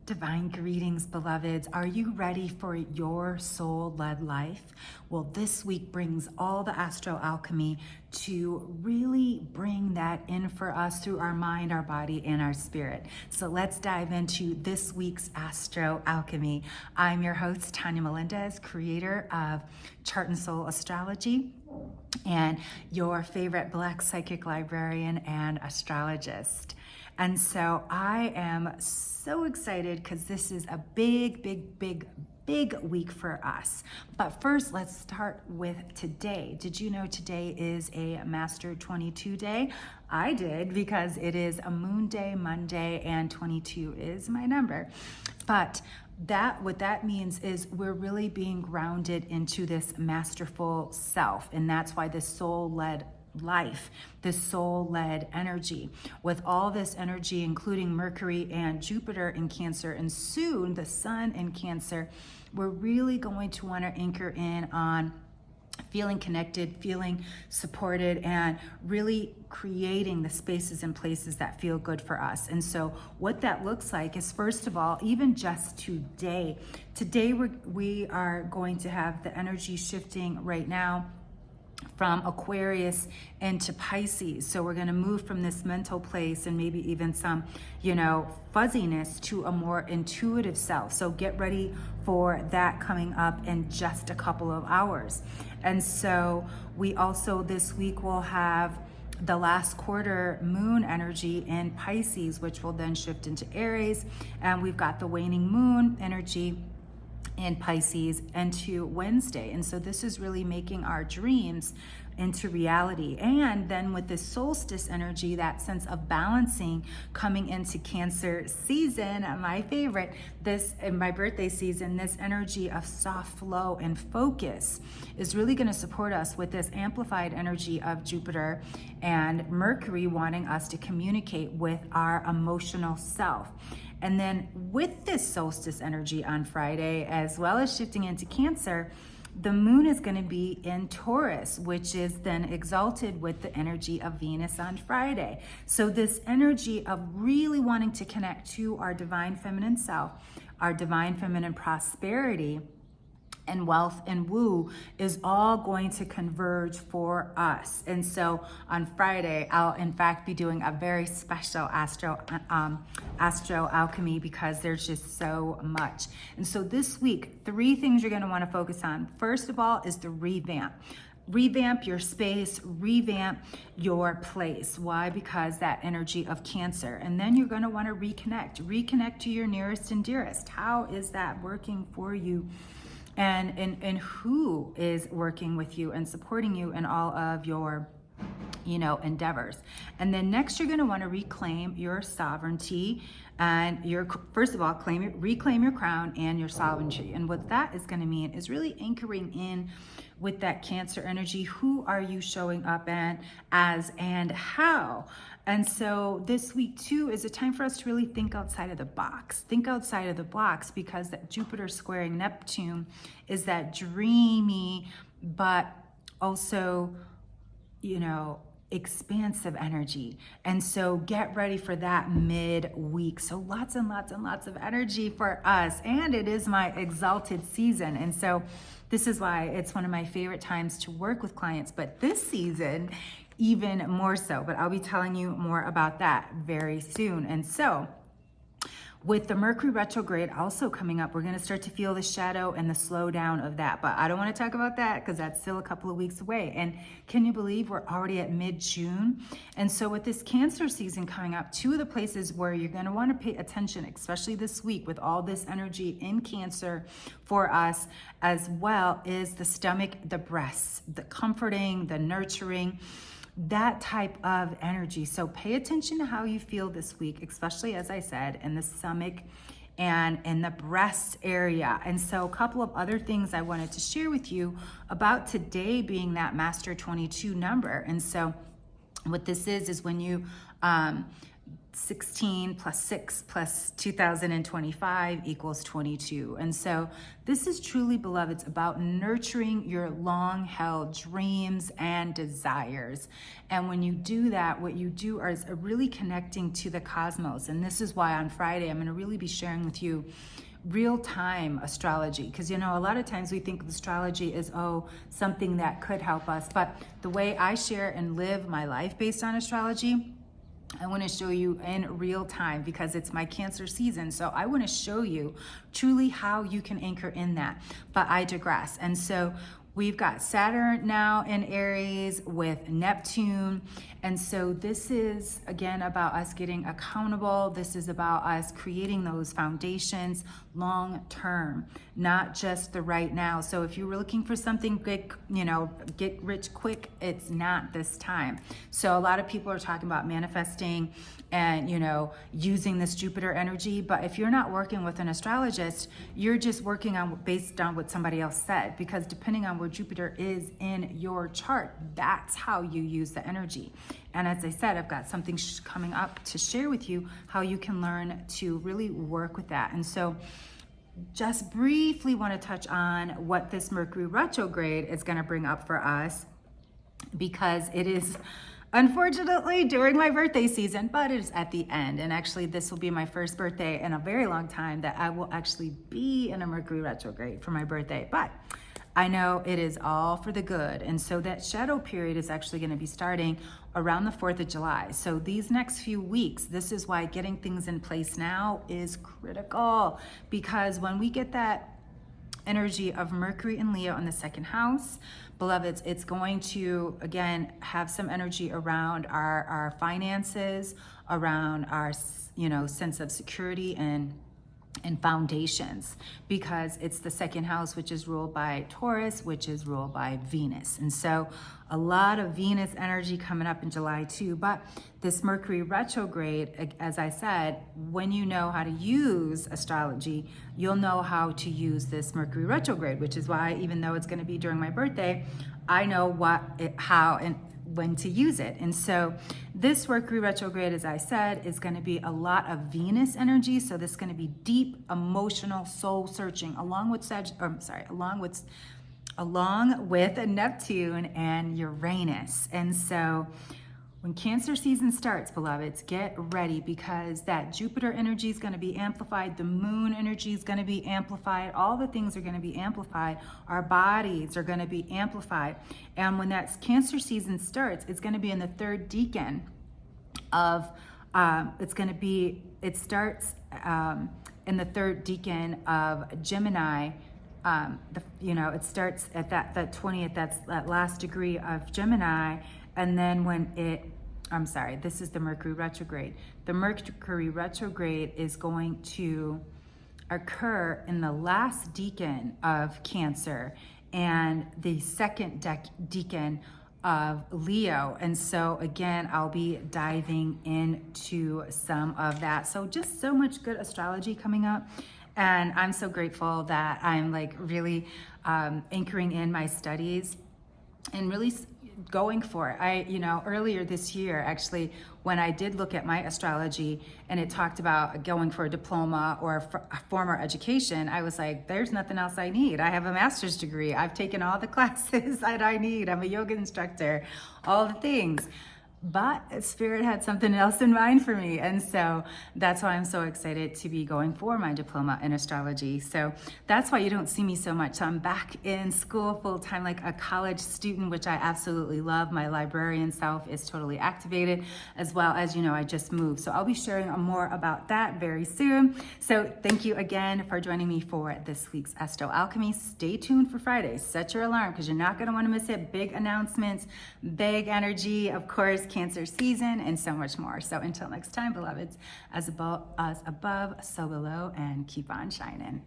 Divine greetings, beloveds. Are you ready for your soul-led life? Well, this week brings all the Astro Alchemy to really bring that in for us through our mind, our body, and our spirit. So let's dive into this week's Astro Alchemy. I'm your host, Tanya Melendez, creator of Chart and Soul Astrology, and your favorite Black psychic librarian and astrologist. And so I am so excited because this is a big week for us. But first, let's start with today. Did you know today is a Master 22 day? I did, because it is a moon day, Monday, and 22 is my number. But what that means is we're really being grounded into this masterful self. And that's why this soul-led life, this soul-led energy, with all this energy, including Mercury and Jupiter in Cancer, and soon the Sun in Cancer, we're really going to want to anchor in on feeling connected, feeling supported, and really creating the spaces and places that feel good for us. And so what that looks like is, first of all, even just today we are going to have the energy shifting right now from Aquarius into Pisces. So we're going to move from this mental place and maybe even some, fuzziness to a more intuitive self. So get ready for that coming up in just a couple of hours. And so we also this week will have the last quarter moon energy in Pisces, which will then shift into Aries. And we've got the waning moon energy in Pisces into Wednesday. And so this is really making our dreams into reality. And then with the solstice energy, that sense of balancing coming into Cancer season, my favorite, this in my birthday season, this energy of soft flow and focus is really going to support us with this amplified energy of Jupiter and Mercury wanting us to communicate with our emotional self. And then with this solstice energy on Friday, as well as shifting into Cancer, the moon is going to be in Taurus, which is then exalted with the energy of Venus on Friday. So this energy of really wanting to connect to our divine feminine self, our divine feminine prosperity, and wealth and woo is all going to converge for us. And so on Friday, I'll in fact be doing a very special Astro Alchemy, because there's just so much. And so this week, 3 things you're going to want to focus on. First of all is the revamp. Revamp your space, revamp your place. Why? Because that energy of Cancer. And then you're going to want to reconnect to your nearest and dearest. How is that working for you? And who is working with you and supporting you in all of your endeavors. And then next, you're going to want to reclaim your sovereignty, and first of all, reclaim your crown and your sovereignty. And what that is going to mean is really anchoring in with that Cancer energy. Who are you showing up as and how? And so this week too is a time for us to really think outside of the box. Think outside of the box, because that Jupiter squaring Neptune is that dreamy, but also, expansive energy. And so get ready for that mid-week. So lots and lots of energy for us. And it is my exalted season. And so this is why it's one of my favorite times to work with clients. But this season, even more so. But I'll be telling you more about that very soon. And so with the Mercury retrograde also coming up, we're going to start to feel the shadow and the slowdown of that. But I don't want to talk about that because that's still a couple of weeks away. And can you believe we're already at mid-June? And so with this Cancer season coming up, 2 of the places where you're going to want to pay attention, especially this week with all this energy in Cancer for us as well, is the stomach, the breasts, the comforting, the nurturing, that type of energy. So pay attention to how you feel this week, especially, as I said, in the stomach and in the breast area. And so a couple of other things I wanted to share with you about today being that Master 22 number. And so what this is when you 16 plus 6 plus 2025 equals 22. And so this is truly, beloveds, about nurturing your long-held dreams and desires. And when you do that, what you do is really connecting to the cosmos. And this is why on Friday, I'm going to really be sharing with you real-time astrology, because a lot of times we think of astrology as something that could help us, but the way I share and live my life based on astrology, I want to show you in real time, because it's my Cancer season. So I want to show you truly how you can anchor in that. But I digress. And so we've got Saturn now in Aries with Neptune. And so this is, again, about us getting accountable. This is about us creating those foundations long term, not just the right now. So if you were looking for something big, get rich quick, it's not this time. So a lot of people are talking about manifesting and, using this Jupiter energy. But if you're not working with an astrologist, you're just working on based on what somebody else said, because depending on where Jupiter is in your chart, that's how you use the energy. And as I said, I've got something coming up to share with you how you can learn to really work with that. And so just briefly want to touch on what this Mercury retrograde is going to bring up for us, because it is unfortunately during my birthday season, but it is at the end. And actually this will be my first birthday in a very long time that I will actually be in a Mercury retrograde for my birthday. But I know it is all for the good. And so that shadow period is actually going to be starting around the 4th of July. So these next few weeks, this is why getting things in place now is critical, because when we get that energy of Mercury and Leo in the second house, beloveds, it's going to, again, have some energy around our finances, around our, sense of security and foundations, because it's the second house, which is ruled by Taurus, which is ruled by Venus. And so a lot of Venus energy coming up in July too. But this Mercury retrograde, as I said, when you know how to use astrology, you'll know how to use this Mercury retrograde, which is why, even though it's going to be during my birthday, I know how and when to use it. And so this Mercury retrograde, as I said, is going to be a lot of Venus energy. So this is going to be deep, emotional, soul searching, along with Neptune and Uranus. And so when Cancer season starts, beloveds, get ready, because that Jupiter energy is going to be amplified. The moon energy is going to be amplified. All the things are going to be amplified. Our bodies are going to be amplified. And when that Cancer season starts, it's going to be in the third decan of, it starts in the third decan of Gemini. It starts at that 20th, that's that last degree of Gemini. And then this is the Mercury retrograde. The Mercury retrograde is going to occur in the last decan of Cancer and the second decan of Leo. And so again, I'll be diving into some of that. So just so much good astrology coming up. And I'm so grateful that I'm really anchoring in my studies and really going for it. Earlier this year, actually, when I did look at my astrology and it talked about going for a diploma or a formal education, I was like, there's nothing else I need. I have a master's degree. I've taken all the classes that I need. I'm a yoga instructor, all the things. But Spirit had something else in mind for me. And so that's why I'm so excited to be going for my diploma in astrology. So that's why you don't see me so much. So I'm back in school full time, like a college student, which I absolutely love. My librarian self is totally activated, as well as, I just moved. So I'll be sharing more about that very soon. So thank you again for joining me for this week's Astro Alchemy. Stay tuned for Friday. Set your alarm, because you're not going to want to miss it. Big announcements, big energy, of course, Cancer season, and so much more. So until next time, beloveds, as above, so below, and keep on shining.